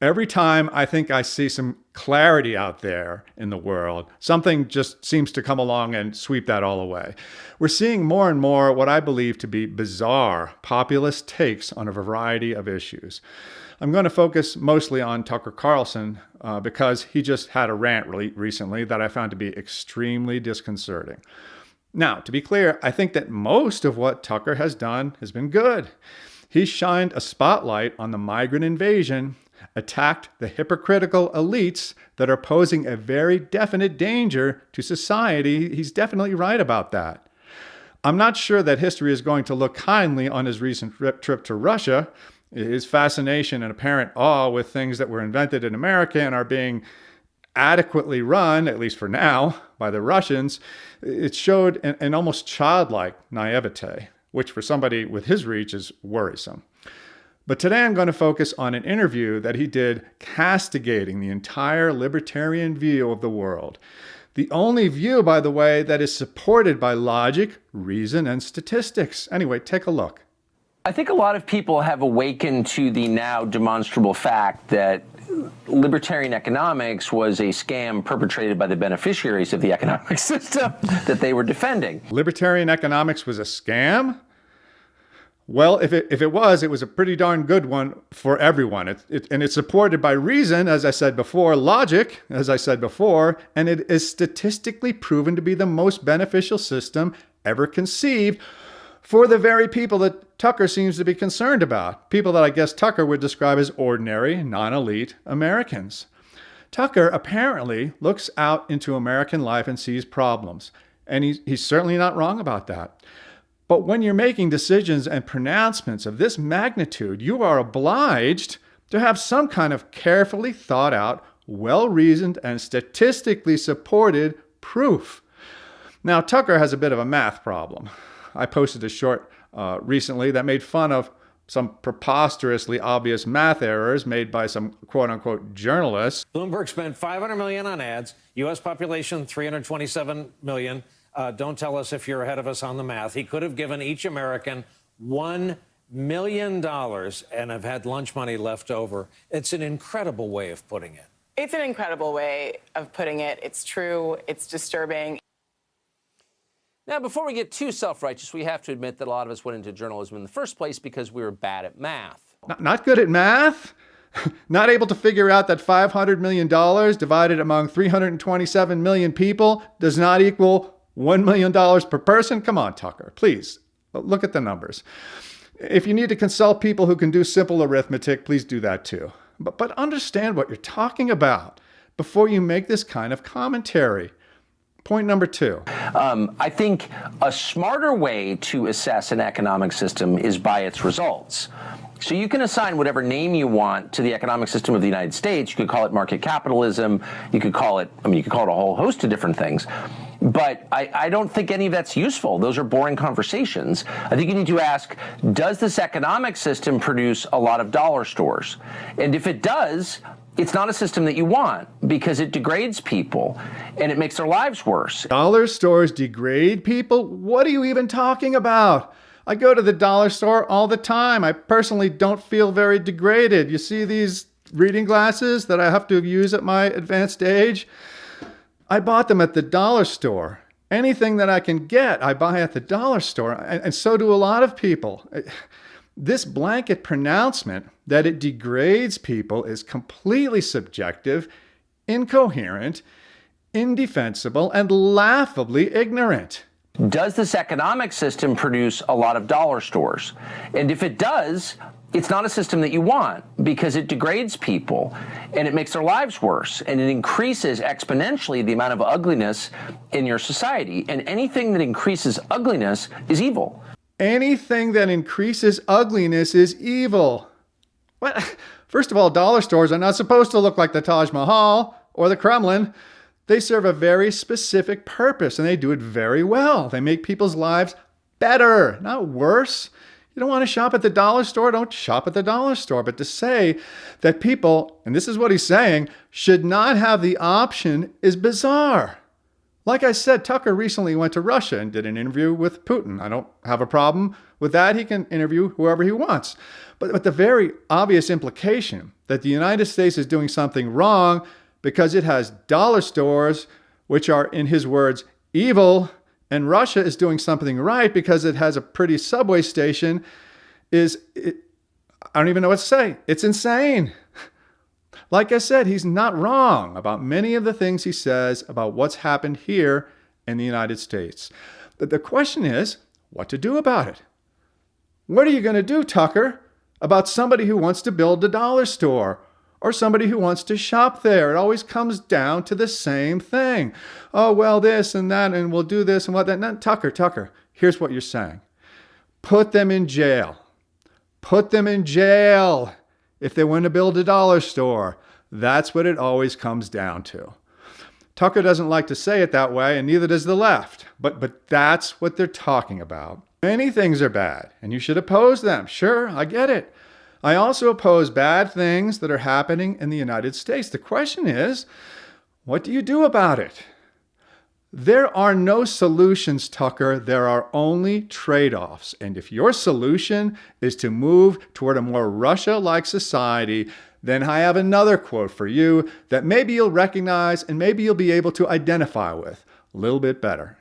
Every time I think I see some clarity out there in the world, something just seems to come along and sweep that all away. We're seeing more and more what I believe to be bizarre populist takes on a variety of issues. I'm going to focus mostly on Tucker Carlson because he just had a rant recently that I found to be extremely disconcerting. Now, to be clear, I think that most of what Tucker has done has been good. He shined a spotlight on the migrant invasion, attacked the hypocritical elites that are posing a very definite danger to society. He's definitely right about that. I'm not sure that history is going to look kindly on his recent trip to Russia. His fascination and apparent awe with things that were invented in America and are being adequately run, at least for now, by the Russians, it showed an almost childlike naivete, which for somebody with his reach is worrisome. But today I'm going to focus on an interview that he did castigating the entire libertarian view of the world. The only view, by the way, that is supported by logic, reason, and statistics. Anyway, take a look. I think a lot of people have awakened to the now demonstrable fact that libertarian economics was a scam perpetrated by the beneficiaries of the economic system that they were defending. Libertarian economics was a scam? Well, if it was a pretty darn good one for everyone. And it's supported by reason, as I said before, logic, as I said before, and it is statistically proven to be the most beneficial system ever conceived for the very people that Tucker seems to be concerned about. People that I guess Tucker would describe as ordinary, non-elite Americans. Tucker apparently looks out into American life and sees problems. And he's certainly not wrong about that. But when you're making decisions and pronouncements of this magnitude, you are obliged to have some kind of carefully thought out, well-reasoned, and statistically supported proof. Now, Tucker has a bit of a math problem. I posted a short recently that made fun of some preposterously obvious math errors made by some quote-unquote journalists. Bloomberg spent $500 million on ads. U.S. population, 327 million. Don't tell us if you're ahead of us on the math. He could have given each American $1 million and have had lunch money left over. It's an incredible way of putting it. It's an incredible way of putting it. It's true. It's disturbing. Now, before we get too self-righteous, we have to admit that a lot of us went into journalism in the first place because we were bad at math. Not good at math? Not able to figure out that $500 million divided among 327 million people does not equal $1 million per person? Come on, Tucker, please, look at the numbers. If you need to consult people who can do simple arithmetic, please do that too. But understand what you're talking about before you make this kind of commentary. Point number two. I think a smarter way to assess an economic system is by its results. So you can assign whatever name you want to the economic system of the United States. You could call it market capitalism. You could call it a whole host of different things. But I don't think any of that's useful. Those are boring conversations. I think you need to ask, does this economic system produce a lot of dollar stores? And if it does, it's not a system that you want because it degrades people and it makes their lives worse. Dollar stores degrade people? What are you even talking about? I go to the dollar store all the time. I personally don't feel very degraded. You see these reading glasses that I have to use at my advanced age? I bought them at the dollar store. Anything that I can get, I buy at the dollar store. And so do a lot of people. This blanket pronouncement that it degrades people is completely subjective, incoherent, indefensible, and laughably ignorant. Does this economic system produce a lot of dollar stores? And if it does, it's not a system that you want because it degrades people and it makes their lives worse and it increases exponentially the amount of ugliness in your society. And anything that increases ugliness is evil. Anything that increases ugliness is evil. What? First of all, dollar stores are not supposed to look like the Taj Mahal or the Kremlin. They serve a very specific purpose, and they do it very well. They make people's lives better, not worse. You don't want to shop at the dollar store? Don't shop at the dollar store. But to say that people, and this is what he's saying, should not have the option is bizarre. Like I said, Tucker recently went to Russia and did an interview with Putin. I don't have a problem with that. He can interview whoever he wants. But the very obvious implication that the United States is doing something wrong because it has dollar stores, which are, in his words, evil, and Russia is doing something right because it has a pretty subway station, I don't even know what to say. It's insane. Like I said, he's not wrong about many of the things he says about what's happened here in the United States. But the question is, what to do about it? What are you going to do, Tucker, about somebody who wants to build a dollar store or somebody who wants to shop there? It always comes down to the same thing. Oh, well, this and that, and we'll do this and what that. No, Tucker, here's what you're saying. Put them in jail. Put them in jail if they want to build a dollar store. That's what it always comes down to. Tucker doesn't like to say it that way, and neither does the left. But that's what they're talking about. Many things are bad, and you should oppose them. Sure, I get it. I also oppose bad things that are happening in the United States. The question is, what do you do about it? There are no solutions, Tucker. There are only trade-offs. And if your solution is to move toward a more Russia-like society, then I have another quote for you that maybe you'll recognize and maybe you'll be able to identify with a little bit better.